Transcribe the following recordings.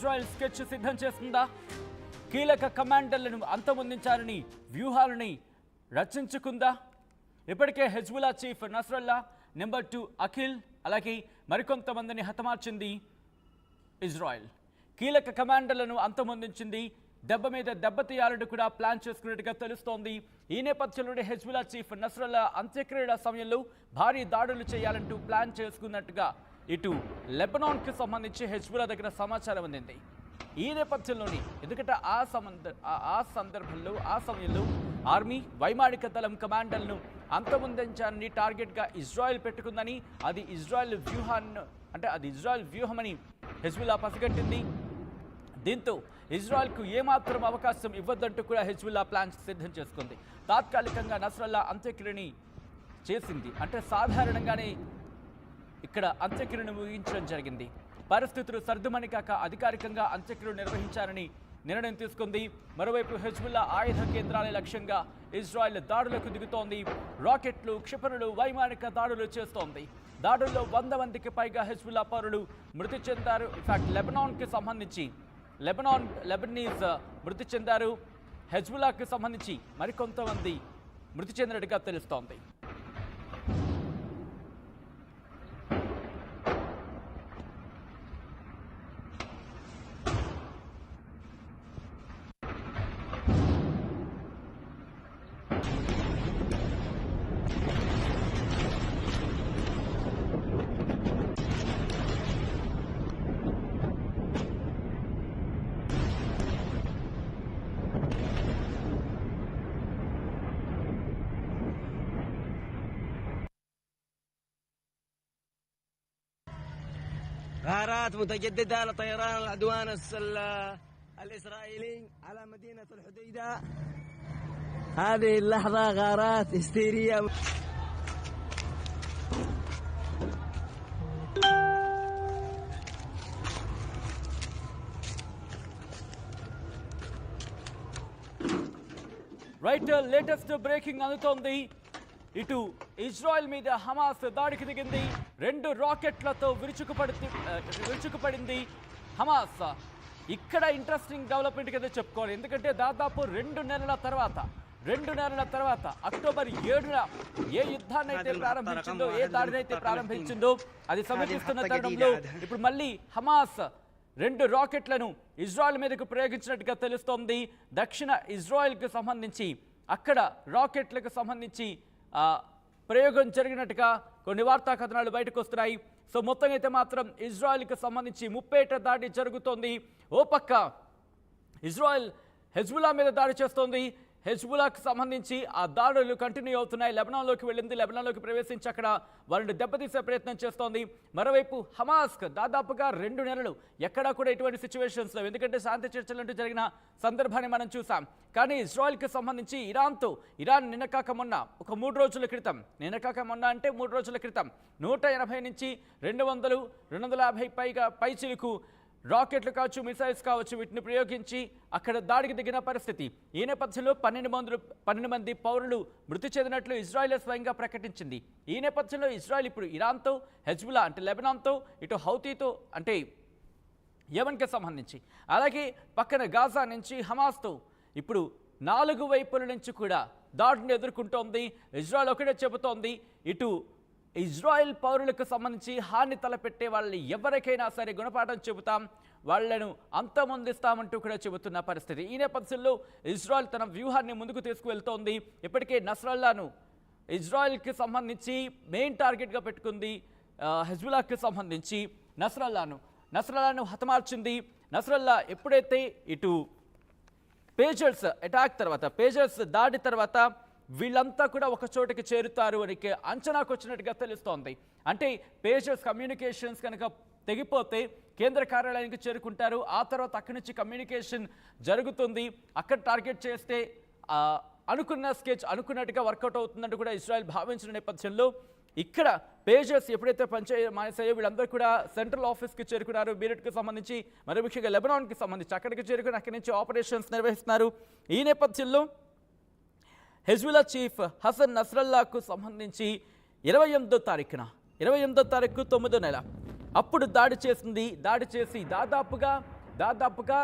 Israel sketch సిద్ధం చేస్తుందా? కీలక కమాండర్లను అంతమొందించాలని వ్యూహాలని రచించుకుందా? ఇప్పటికే Hezbollah chief Nasrallah, number 2 Akhil, అలాగే మరికొంతమందిని హతమార్చింది ఇజ్రాయెల్. కీలక కమాండర్లను అంతమొందించింది. దెబ్బ మీద దెబ్బతీయాలని కూడా ప్లాన్ చేసుకున్నట్టుగా తెలుస్తోంది. ఈ నేపథ్యంలోనే హెజ్బుల్లా చీఫ్ నస్రల్లా అంత్యక్రియల సమయంలో భారీ దాడులు చేయాలంటూ ప్లాన్ చేసుకున్నట్టుగా ఇటు లెబనాన్కి సంబంధించి హెజ్బుల్లా దగ్గర సమాచారం అందింది. ఈ నేపథ్యంలోని ఎందుకంటే ఆ సమయంలో ఆర్మీ వైమానిక దళం కమాండర్లను అంతమొందించాలని టార్గెట్గా ఇజ్రాయెల్ పెట్టుకుందని, అది ఇజ్రాయెల్ వ్యూహమని హెజ్బుల్లా పసిగట్టింది. దీంతో ఇజ్రాయెల్కు ఏమాత్రం అవకాశం ఇవ్వద్దంటూ కూడా హెజ్బుల్లా ప్లాన్ సిద్ధం చేసుకుంది. తాత్కాలికంగా నస్రల్లా అంత్యక్రియని చేసింది. అంటే సాధారణంగానే ఇక్కడ అంత్యక్రియను ముగించడం జరిగింది. పరిస్థితులు సర్దుమని కాక అధికారికంగా అంత్యక్రియలు నిర్వహించాలని నిర్ణయం తీసుకుంది. మరోవైపు హెజ్బుల్లా ఆయుధ కేంద్రాల లక్ష్యంగా ఇజ్రాయెల్ దాడులకు దిగుతోంది. రాకెట్లు, క్షిపణులు, వైమానిక దాడులు చేస్తోంది. దాడుల్లో 100 మందికి పైగా హెజ్బుల్లా పౌరులు మృతి చెందారు. ఇన్ఫాక్ట్ లెబనీస్ మృతి చెందారు. హెజ్బుల్లాకి సంబంధించి మరికొంతమంది మృతి చెందినట్టుగా తెలుస్తోంది. غارات متجددة لطيران العدوان الإسرائيلي على مدينة الحديدة. هذه اللحظة غارات هستيرية. రైట్, లేటెస్ట్ బ్రేకింగ్ అందుతోంది. ఇటు ఇజ్రాయెల్ మీద హమాస్ దాడికి దిగింది. 2 రాకెట్లతో విరుచుకుపడింది హమాస్. ఇక్కడ ఇంట్రెస్టింగ్ డెవలప్మెంట్ కింద చెప్పుకోవాలి. ఎందుకంటే దాదాపు 2 నెలల తర్వాత అక్టోబర్ 7న ఏ యుద్ధాన్ని అయితే ప్రారంభించిందో, ఏ దాడినైతే ప్రారంభించిందో అది సమీపిస్తున్న తరుణంలో ఇప్పుడు మళ్ళీ హమాస్ 2 రాకెట్లను ఇజ్రాయెల్ మీదకు ప్రయోగించినట్టుగా తెలుస్తోంది. దక్షిణ ఇజ్రాయెల్కి సంబంధించి అక్కడ రాకెట్లకు సంబంధించి ప్రయోగం జరిగినట్టుగా కొన్ని వార్తా కథనాలు బయటకు వస్తున్నాయి. సో మొత్తం అయితే మాత్రం ఇజ్రాయెల్కి సంబంధించి ముప్పేట దాడి జరుగుతోంది. ఓ పక్క ఇజ్రాయెల్ హెజ్బుల్లా మీద దాడి చేస్తోంది. హెజ్బుల్లాకి సంబంధించి ఆ దాడులు కంటిన్యూ అవుతున్నాయి. లెబనాన్లోకి వెళ్ళింది. లెబనాన్లోకి ప్రవేశించి అక్కడ వారిని దెబ్బతీసే ప్రయత్నం చేస్తోంది. మరోవైపు హమాస్కు దాదాపుగా 2 నెలలు ఎక్కడా కూడా ఎటువంటి సిచ్యువేషన్స్లో, ఎందుకంటే శాంతి చర్చలంటూ జరిగిన సందర్భాన్ని మనం చూసాం. కానీ ఇజ్రాయెల్కి సంబంధించి ఇరాన్ నిన్న కాక మొన్న ఒక 3 రోజుల క్రితం, నిన్న కాక మొన్న అంటే 3 రోజుల క్రితం 180 నుంచి 200, 250 పైచిలకు రాకెట్లు కావచ్చు, మిసైల్స్ కావచ్చు, వీటిని ప్రయోగించి అక్కడ దాడికి దిగిన పరిస్థితి. ఈ నేపథ్యంలో 12 మంది పౌరులు మృతి చెందినట్లు ఇజ్రాయెల్ స్వయంగా ప్రకటించింది. ఈ నేపథ్యంలో ఇజ్రాయెల్ ఇప్పుడు ఇరాన్తో, హెజ్బుల్లా అంటే లెబనాన్తో, ఇటు హౌతీతో అంటే యెమెన్కి సంబంధించి, అలాగే పక్కన గాజా నుంచి హమాస్తో ఇప్పుడు 4 వైపుల నుంచి కూడా దాడిని ఎదుర్కొంటోంది. ఇజ్రాయెల్ ఒకటే చెబుతోంది, ఇటు ఇజ్రాయెల్ పౌరులకు సంబంధించి హాని తలపెట్టే వాళ్ళని ఎవరికైనా సరే గుణపాఠం చెబుతాం, వాళ్లను అంతమొందిస్తామంటూ కూడా చెబుతున్న పరిస్థితి. ఈ నేపథ్యంలో ఇజ్రాయెల్ తన వ్యూహాన్ని ముందుకు తీసుకువెళ్తోంది. ఇప్పటికే నస్రల్లాను ఇజ్రాయెల్కి సంబంధించి మెయిన్ టార్గెట్గా పెట్టుకుంది. హెజ్బుల్లాకి సంబంధించి నస్రల్లాను హతమార్చింది. నస్రల్లా ఎప్పుడైతే ఇటు పేజర్స్ దాడి తర్వాత వీళ్ళంతా కూడా ఒక చోటకి చేరుతారు అని అంచనాకు వచ్చినట్టుగా తెలుస్తోంది. అంటే పేజర్స్ కమ్యూనికేషన్స్ కనుక తెగిపోతే కేంద్ర కార్యాలయానికి చేరుకుంటారు. ఆ తర్వాత అక్కడి నుంచి కమ్యూనికేషన్ జరుగుతుంది. అక్కడ టార్గెట్ చేస్తే అనుకున్న స్కెచ్ అనుకున్నట్టుగా వర్కౌట్ అవుతుందంటూ కూడా ఇజ్రాయెల్ భావించిన నేపథ్యంలో ఇక్కడ పేజర్స్ ఎప్పుడైతే మానేసాయో వీళ్ళందరూ కూడా సెంట్రల్ ఆఫీస్కి చేరుకున్నారు. బీరెట్కి సంబంధించి, మరి ముఖ్యంగా లెబనాన్కి సంబంధించి అక్కడికి చేరుకుని అక్కడి నుంచి ఆపరేషన్స్ నిర్వహిస్తున్నారు. ఈ నేపథ్యంలో హెజ్బుల్లా చీఫ్ హసన్ నస్రల్లాకు సంబంధించి 28వ తారీఖు 9వ నెల అప్పుడు దాడి చేసి దాదాపుగా దాదాపుగా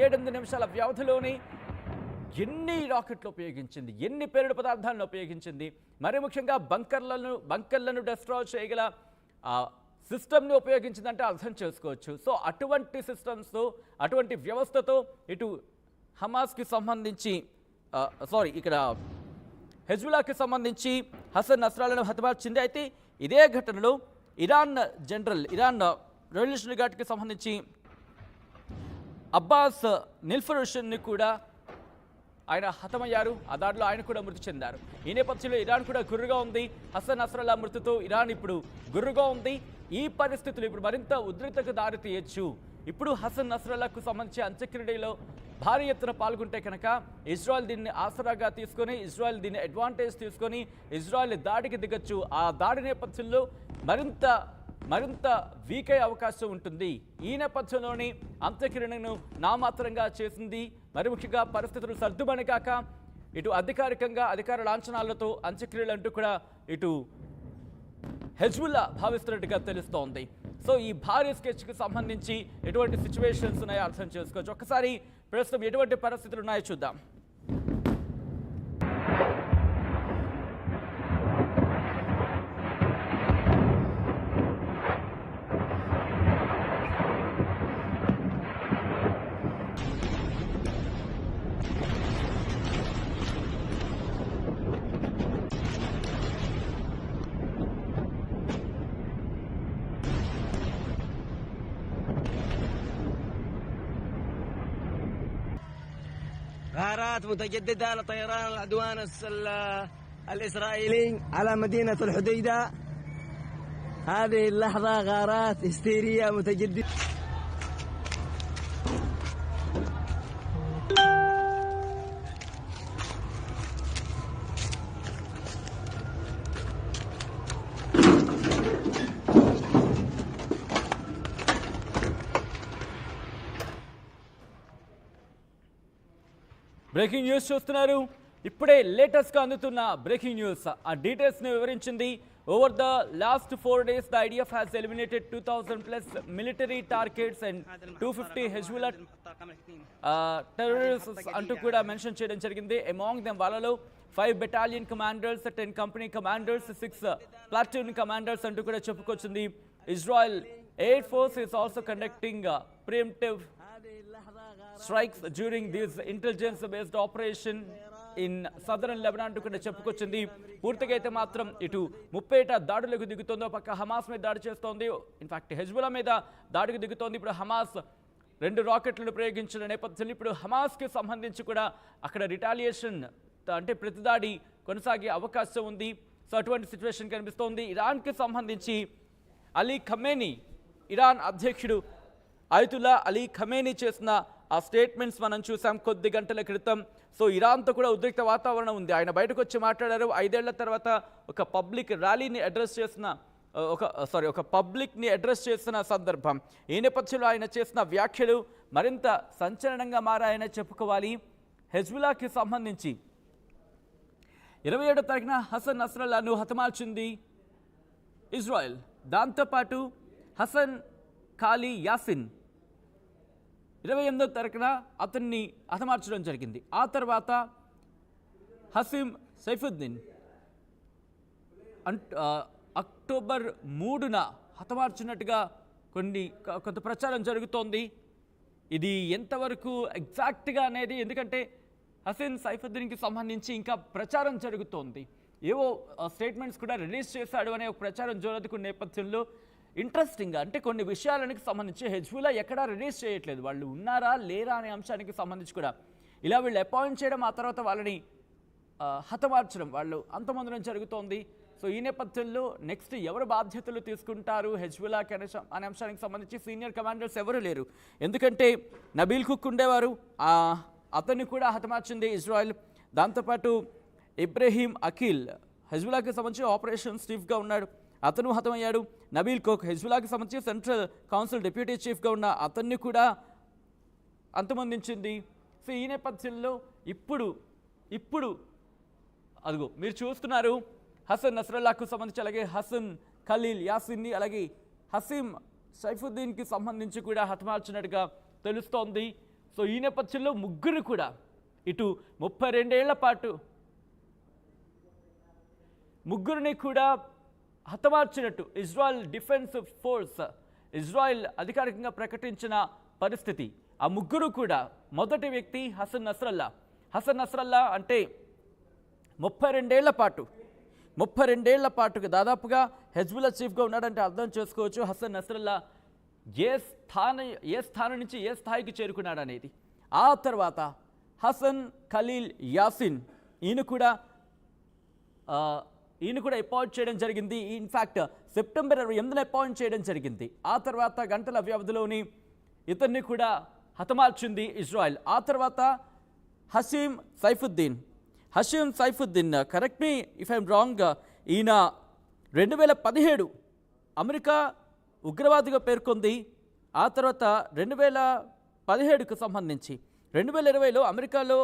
7-8 నిమిషాల వ్యవధిలోని ఎన్ని రాకెట్లు ఉపయోగించింది, ఎన్ని పేలుడు పదార్థాలను ఉపయోగించింది, మరి ముఖ్యంగా బంకర్లను డిస్ట్రాయ్ చేయగల సిస్టమ్ని ఉపయోగించిందంటే అర్థం చేసుకోవచ్చు. సో అటువంటి సిస్టమ్స్తో, అటువంటి వ్యవస్థతో ఇటు హమాస్కి సంబంధించి ఇక్కడ హెజ్బుల్లాకి సంబంధించి హసన్ నస్రాల్లాను హతమార్చింది. అయితే ఇదే ఘటనలో ఇరాన్ రెవల్యూషనరీ గార్డ్కి సంబంధించి అబ్బాస్ నిల్ఫరుషన్ని కూడా ఆయన హతమయ్యారు. ఆ దాడిలో ఆయన కూడా మృతి చెందారు. ఈ నేపథ్యంలో ఇరాన్ కూడా గుర్రుగా ఉంది. హసన్ నస్రల్లా మృతితో ఇరాన్ ఇప్పుడు గుర్రుగా ఉంది. ఈ పరిస్థితులు ఇప్పుడు మరింత ఉద్రిక్తతకు దారి తీయచ్చు. ఇప్పుడు హసన్ నస్రల్లాకు సంబంధించి అంత్యక్రియలో భారీ ఎత్తున పాల్గొంటే కనుక ఇజ్రాయెల్ దీన్ని ఆసరాగా తీసుకొని, ఇజ్రాయెల్ దీన్ని అడ్వాంటేజ్ తీసుకొని ఇజ్రాయెల్ దాడికి దిగచ్చు. ఆ దాడి నేపథ్యంలో మరింత వీక్ అయ్యే అవకాశం ఉంటుంది. ఈ నేపథ్యంలోని అంత్యక్రియను నామాత్రంగా చేసింది. మరి ముఖ్యంగా పరిస్థితులు సర్దుమని కాక ఇటు అధికార లాంఛనాలతో అంత్యక్రియలు అంటూ కూడా ఇటు హెజ్బుల్లా భావిస్తున్నట్టుగా తెలుస్తోంది. సో ఈ భారీ స్కెచ్కి సంబంధించి ఎటువంటి సిచ్యువేషన్స్ ఉన్నాయో అర్థం చేసుకోవచ్చు. ఒక్కసారి ప్రస్తుతం ఎటువంటి పరిస్థితులు ఉన్నాయో చూద్దాం. غارات متجددة لطيران العدوان الإسرائيلي على مدينة الحديدة. هذه اللحظة غارات هستيرية متجددة. బ్రేకింగ్ న్యూస్ చూస్తున్నారు. ఇప్పుడే లేటెస్ట్గా అందుతున్న బ్రేకింగ్ న్యూస్. ఆ డీటెయిల్స్ని వివరించింది. Over the last 4 days the IDF has eliminated 2000+ military targets and 250 Hezbollah terrorists అంటూ కూడా మెన్షన్ చేయడం జరిగింది. అమాంగ్ దెమ్ వాళ్ళలో 5 battalion commanders, 10 company commanders, 6 platoon commanders అంటూ కూడా చెప్పుకొచ్చింది. Israel Air Force is also conducting preemptive strikes during this intelligence-based operation in southern Lebanon అంటూ కూడా చెప్పుకొచ్చింది. పూర్తిగా అయితే మాత్రం ఇటు 30 దాడులకు దిగుతోందో, పక్క హమాస్ మీద దాడి చేస్తోంది. ఇన్ఫాక్ట్ హెజ్బుల్లా మీద దాడికి దిగుతోంది. ఇప్పుడు హమాస్ 2 రాకెట్లను ప్రయోగించిన నేపథ్యంలో ఇప్పుడు హమాస్కి సంబంధించి కూడా అక్కడ రిటాలియేషన్ అంటే ప్రతిదాడి కొనసాగే అవకాశం ఉంది. సో అటువంటి సిచ్యువేషన్ కనిపిస్తోంది. ఇరాన్కి సంబంధించి అలీ ఖమేనీ, ఇరాన్ అధ్యక్షుడు అయతుల్లా అలీ ఖమేనీ చేసిన ఆ స్టేట్మెంట్స్ మనం చూసాం కొద్ది గంటల క్రితం. సో ఇరాన్తో కూడా ఉద్రిక్త వాతావరణం ఉంది. ఆయన బయటకు వచ్చి మాట్లాడారు. 5 ఏళ్ల తర్వాత ఒక పబ్లిక్ ర్యాలీని అడ్రస్ చేసిన ఒక పబ్లిక్ని అడ్రస్ చేసిన సందర్భం. ఈ నేపథ్యంలో ఆయన చేసిన వ్యాఖ్యలు మరింత సంచలనంగా మారాయని చెప్పుకోవాలి. హెజ్బుల్లాకి సంబంధించి 27వ తారీఖున హసన్ నస్రల్లాను హతమార్చింది ఇజ్రాయెల్. దాంతోపాటు హసన్ ఖాలీ యాసిన్ 28వ తారీఖున అతన్ని హతమార్చడం జరిగింది. ఆ తర్వాత హసీం సైఫుద్దీన్ అక్టోబర్ 3న హతమార్చినట్టుగా కొంత ప్రచారం జరుగుతోంది. ఇది ఎంతవరకు ఎగ్జాక్ట్గా అనేది, ఎందుకంటే హసీం సైఫుద్దీన్కి సంబంధించి ఇంకా ప్రచారం జరుగుతోంది. ఏవో స్టేట్మెంట్స్ కూడా రిలీజ్ చేశాడు అనే ఒక ప్రచారం జరుగుతున్న నేపథ్యంలో ఇంట్రెస్టింగ్గా అంటే కొన్ని విషయాలకు సంబంధించి హెజ్బుల్లా ఎక్కడా రిలీజ్ చేయట్లేదు. వాళ్ళు ఉన్నారా లేరా అనే అంశానికి సంబంధించి కూడా ఇలా వీళ్ళు అపాయింట్ చేయడం, ఆ తర్వాత వాళ్ళని హతమార్చడం, వాళ్ళు అంతమందడం జరుగుతోంది. సో ఈ నేపథ్యంలో నెక్స్ట్ ఎవరు బాధ్యతలు తీసుకుంటారు హెజ్బుల్లాకి అనే అంశానికి సంబంధించి సీనియర్ కమాండర్స్ ఎవరు లేరు. ఎందుకంటే నబీల్ కుక్ ఉండేవారు, అతన్ని కూడా హతమార్చింది ఇజ్రాయెల్. దాంతోపాటు ఇబ్రహీం అఖిల్ హెజ్బుల్లాకి సంబంధించి ఆపరేషన్స్ చీఫ్గా ఉన్నాడు, అతను హతమయ్యాడు. నబీల్ కుక్ హెజ్బుల్లాకి సంబంధించి సెంట్రల్ కౌన్సిల్ డిప్యూటీ చీఫ్గా ఉన్న అతన్ని కూడా అంతమొందించింది. సో ఈ నేపథ్యంలో ఇప్పుడు అదిగో మీరు చూస్తున్నారు హసన్ నస్రల్లాకు సంబంధించి, అలాగే హసన్ ఖలీల్ యాసిన్ని, అలాగే హసీం సైఫుద్దీన్కి సంబంధించి కూడా హతమార్చినట్టుగా తెలుస్తోంది. సో ఈ నేపథ్యంలో ముగ్గురు కూడా ఇటు 32 ఏళ్ల పాటు ముగ్గురిని కూడా హతమార్చినట్టు ఇజ్రాయెల్ డిఫెన్స్ ఫోర్స్ ఇజ్రాయెల్ అధికారికంగా ప్రకటించిన పరిస్థితి. ఆ ముగ్గురు కూడా మొదటి వ్యక్తి హసన్ నస్రల్లా అంటే 32 ఏళ్ల పాటుగా దాదాపుగా హెజ్బుల్లా చీఫ్గా ఉన్నాడంటే అర్థం చేసుకోవచ్చు హసన్ నస్రల్లా ఏ స్థానం నుంచి ఏ స్థాయికి చేరుకున్నాడు అనేది. ఆ తర్వాత హసన్ ఖలీల్ యాసిన్ ఈయన కూడా అపాయింట్ చేయడం జరిగింది. ఇన్ఫ్యాక్ట్ సెప్టెంబర్ 28న అపాయింట్ చేయడం జరిగింది. ఆ తర్వాత గంటల వ్యవధిలోని ఇతన్ని కూడా హతమార్చింది ఇజ్రాయెల్. ఆ తర్వాత Hashim Safieddine correct me if I'm wrong, ఈయన 2017 అమెరికా ఉగ్రవాదిగా పేర్కొంది. ఆ తర్వాత 2017కు సంబంధించి 2020లో అమెరికాలో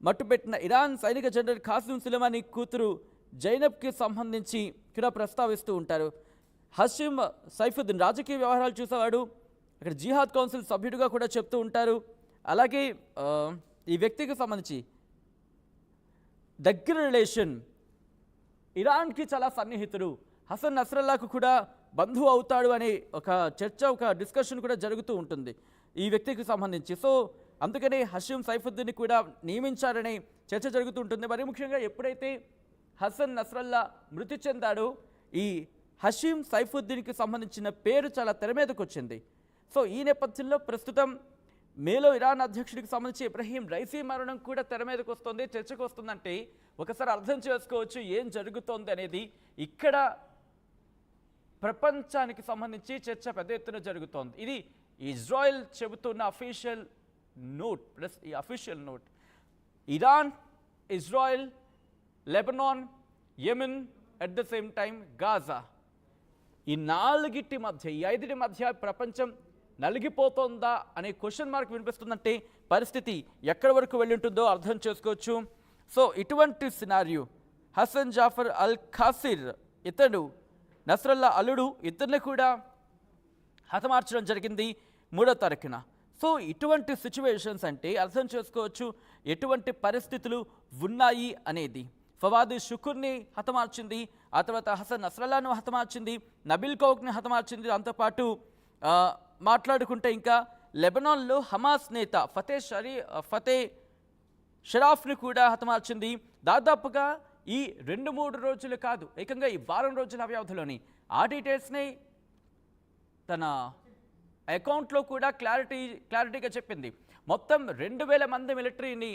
మట్టుపెట్టిన ఇరాన్ సైనిక జనరల్ ఖాసిం సులేమానీ కూతురు జైనబ్కి సంబంధించి కూడా ప్రస్తావిస్తూ ఉంటారు. హషీమ్ సైఫుద్దీన్ రాజకీయ వ్యవహారాలు చూసేవాడు, అక్కడ జిహాద్ కౌన్సిల్ సభ్యుడిగా కూడా చెప్తూ ఉంటారు. అలాగే ఈ వ్యక్తికి సంబంధించి దగ్గర రిలేషన్, ఇరాన్కి చాలా సన్నిహితుడు, హసన్ నస్రల్లాకు కూడా బంధువు అవుతాడు అనే ఒక చర్చ, ఒక డిస్కషన్ కూడా జరుగుతూ ఉంటుంది ఈ వ్యక్తికి సంబంధించి. సో అందుకనే హషీమ్ సైఫుద్దీన్ని కూడా నియమించారనే చర్చ జరుగుతూ ఉంటుంది. మరి ముఖ్యంగా ఎప్పుడైతే హసన్ నస్రల్లా మృతి చెందాడో ఈ హషీమ్ సైఫుద్దీన్కి సంబంధించిన పేరు చాలా తెర మీదకు వచ్చింది. సో ఈ నేపథ్యంలో ప్రస్తుతం మేలో ఇరాన్ అధ్యక్షుడికి సంబంధించి ఇబ్రహీం రైసీ మరణం కూడా తెర మీదకు వస్తుంది, చర్చకు వస్తుందంటే ఒకసారి అర్థం చేసుకోవచ్చు ఏం జరుగుతోంది అనేది. ఇక్కడ ప్రపంచానికి సంబంధించి చర్చ పెద్ద ఎత్తున జరుగుతోంది. ఇది ఇజ్రాయెల్ చెబుతున్న అఫీషియల్ నోట్ ప్లస్ ఈ official note. Iran, Israel, Lebanon, Yemen, at the same time Gaza, ఈ నాలుగిటి మధ్య, ఈ ఐదుటి మధ్య ప్రపంచం నలిగిపోతుందా అనే క్వశ్చన్ మార్క్ వినిపిస్తుందంటే పరిస్థితి ఎక్కడి వరకు వెళ్ళి ఉంటుందో అర్థం చేసుకోవచ్చు. సో ఇటువంటి సినారియో హసన్ జాఫర్ అల్ ఖాసిర్ ఇతడు నస్రల్లా అల్లుడు, ఇతన్ని కూడా హతమార్చడం జరిగింది 3వ తారీఖున. సో ఇటువంటి సిచ్యువేషన్స్ అంటే అర్థం చేసుకోవచ్చు ఎటువంటి పరిస్థితులు ఉన్నాయి అనేది. ఫవాద్ షుకుర్ని హతమార్చింది, ఆ తర్వాత హసన్ నస్రల్లాను హతమార్చింది, నబీల్ కౌక్ని హతమార్చింది. దాంతోపాటు మాట్లాడుకుంటే ఇంకా లెబనాన్లో హమాస్ నేత ఫతే షరాఫ్ని కూడా హతమార్చింది. దాదాపుగా ఈ 2-3 రోజులు కాదు, ఏకంగా ఈ వారం రోజుల వ్యవధిలోని ఆ డీటెయిల్స్ని తన అకౌంట్లో కూడా క్లారిటీగా చెప్పింది. మొత్తం 2000 మంది మిలిటరీని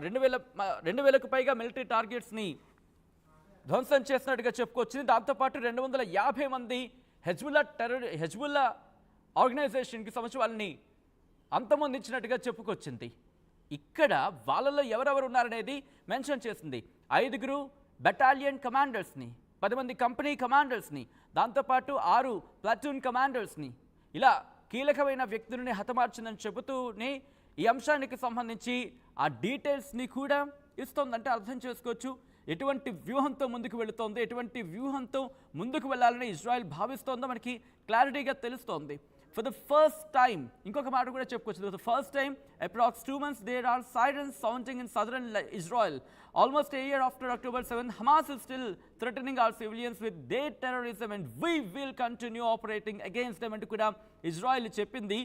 2000కు పైగా మిలిటరీ టార్గెట్స్ని ధ్వంసం చేసినట్టుగా చెప్పుకొచ్చింది. దాంతోపాటు 250 మంది హెజ్బుల్లా ఆర్గనైజేషన్కి సంబంధించి వాళ్ళని అంతమొందించినట్టుగా చెప్పుకొచ్చింది. ఇక్కడ వాళ్ళలో ఎవరెవరు ఉన్నారనేది మెన్షన్ చేసింది. 5 బెటాలియన్ కమాండర్స్ని, 10 మంది కంపెనీ కమాండర్స్ని, దాంతోపాటు 6 ప్లాటూన్ కమాండర్స్ని, ఇలా కీలకమైన వ్యక్తులని హతమార్చిందని చెబుతూనే ఈ అంశానికి సంబంధించి ఆ డీటెయిల్స్ని కూడా ఇస్తోందంటే అర్థం చేసుకోవచ్చు ఎటువంటి వ్యూహంతో ముందుకు వెళుతోంది, ఎటువంటి వ్యూహంతో ముందుకు వెళ్ళాలని ఇజ్రాయెల్ భావిస్తోందో మనకి క్లారిటీగా తెలుస్తోంది. For the first time, ఇంకొక మాట కూడా చెప్పుకోవచ్చు, for the first time, approx 2 months, there are sirens sounding in southern Israel. Almost a year after October 7th, Hamas is still threatening our civilians with their terrorism and we will continue operating against them అంటూ కూడా Israel చెప్పింది.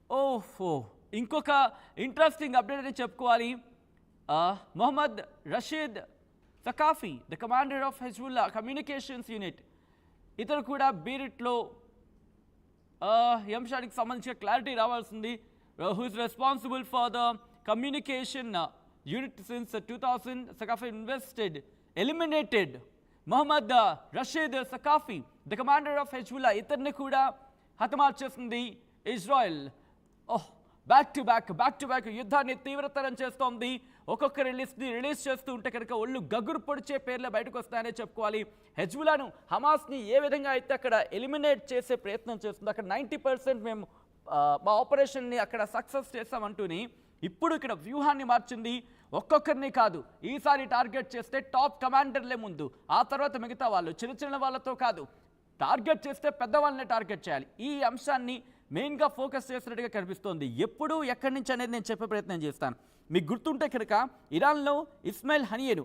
ఓహో, ఇంకొక interesting update అని చెప్పుకోవాలి. Mohammad Rashid Skafi, the commander of Hezbollah communications unit, ఇతను కూడా బీరిట్లో ఈ అంశానికి సంబంధించిన క్లారిటీ రావాల్సింది. Who is responsible for the communication unit since 2000. Skafi eliminated Mohammad Rashid Skafi, the commander of Hezbollah, ఇతన్ని కూడా హతమార్చేసింది ఇజ్రాయెల్. బ్యాక్ టు బ్యాక్ యుద్ధాన్ని తీవ్రతరం చేస్తోంది. ఒక్కొక్క రిలీజ్ చేస్తూ ఉంటే కనుక ఒళ్ళు గగురు పొడిచే పేర్లే బయటకు వస్తాయనే చెప్పుకోవాలి. హెజ్బుల్లాను, హమాస్ని ఏ విధంగా అయితే అక్కడ ఎలిమినేట్ చేసే ప్రయత్నం చేస్తుందో, అక్కడ 90% మేము మా ఆపరేషన్ని అక్కడ సక్సెస్ చేస్తామంటూని ఇప్పుడు ఇక్కడ వ్యూహాన్ని మార్చింది. ఒక్కొక్కరిని కాదు, ఈసారి టార్గెట్ చేస్తే టాప్ కమాండర్లే ముందు, ఆ తర్వాత మిగతా వాళ్ళు, చిన్న వాళ్ళతో కాదు, టార్గెట్ చేస్తే పెద్దవాళ్ళనే టార్గెట్ చేయాలి. ఈ అంశాన్ని మెయిన్గా ఫోకస్ చేసినట్టుగా కనిపిస్తోంది. ఎప్పుడు ఎక్కడి నుంచి అనేది నేను చెప్పే ప్రయత్నం చేస్తాను. మీకు గుర్తుంటే కనుక ఇరాన్లో ఇస్మాయిల్ హనియేను